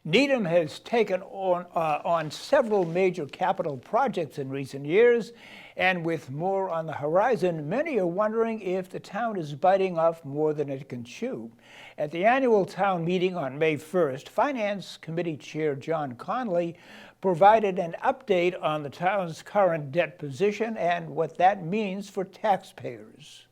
Needham has taken on several major capital projects in recent years, and with more on the horizon, many are wondering if the town is biting off more than it can chew. At the annual town meeting on May 1st, Finance Committee Chair John Conley provided an update on the town's current debt position and what that means for taxpayers.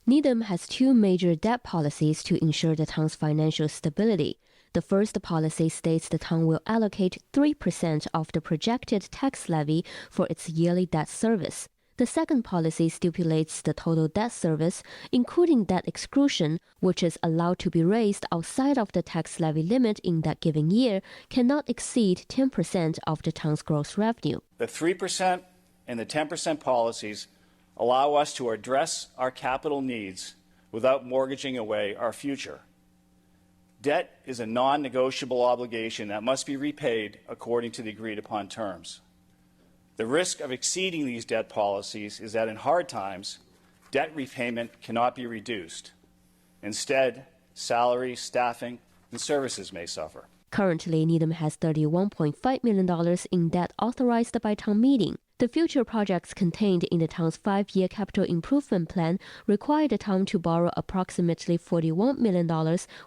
Needham has two major debt policies to ensure the town's financial stability. The first policy states the town will allocate 3% of the projected tax levy for its yearly debt service. The second policy stipulates the total debt service, including debt exclusion, which is allowed to be raised outside of the tax levy limit in that given year, cannot exceed 10% of the town's gross revenue. The 3% and the 10% policies allow us to address our capital needs without mortgaging away our future. Debt is a non-negotiable obligation that must be repaid according to the agreed-upon terms. The risk of exceeding these debt policies is that in hard times, debt repayment cannot be reduced. Instead, salary, staffing, and services may suffer. Currently, Needham has $31.5 million in debt authorized by town meeting. The future projects contained in the town's 5-year capital improvement plan require the town to borrow approximately $41 million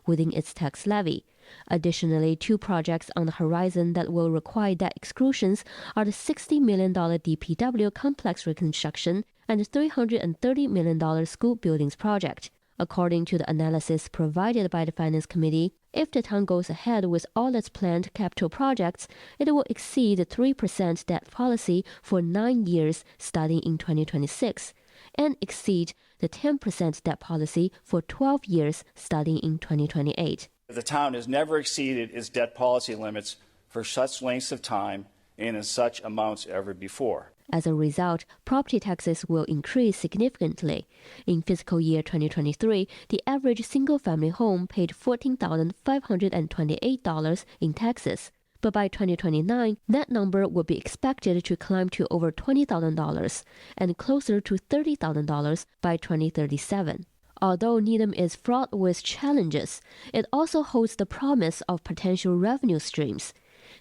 within its tax levy. Additionally, two projects on the horizon that will require debt exclusions are the $60 million DPW complex reconstruction and the $330 million school buildings project. According to the analysis provided by the Finance Committee, if the town goes ahead with all its planned capital projects, it will exceed the 3% debt policy for 9 years starting in 2026 and exceed the 10% debt policy for 12 years starting in 2028. The town has never exceeded its debt policy limits for such lengths of time and in such amounts ever before. As a result, property taxes will increase significantly. In fiscal year 2023, the average single-family home paid $14,528 in taxes. But by 2029, that number will be expected to climb to over $20,000 and closer to $30,000 by 2037. Although Needham is fraught with challenges, it also holds the promise of potential revenue streams.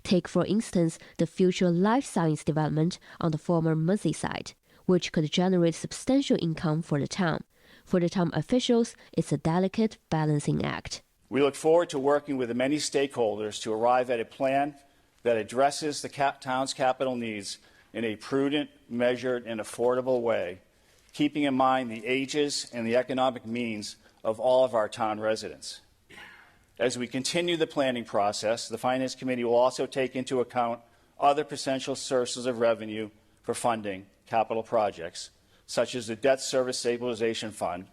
Take, for instance, the future life science development on the former Munsey site, which could generate substantial income for the town. For the town officials, it's a delicate balancing act. We look forward to working with the many stakeholders to arrive at a plan that addresses the town's capital needs in a prudent, measured, and affordable way, keeping in mind the ages and the economic means of all of our town residents. As we continue the planning process, the Finance Committee will also take into account other potential sources of revenue for funding capital projects, such as the Debt Service Stabilization Fund,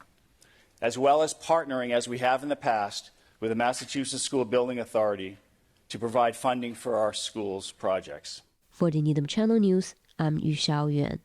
as well as partnering, as we have in the past, with the Massachusetts School Building Authority to provide funding for our schools' projects. For the Needham Channel News, I'm Yu Xiaoyuan.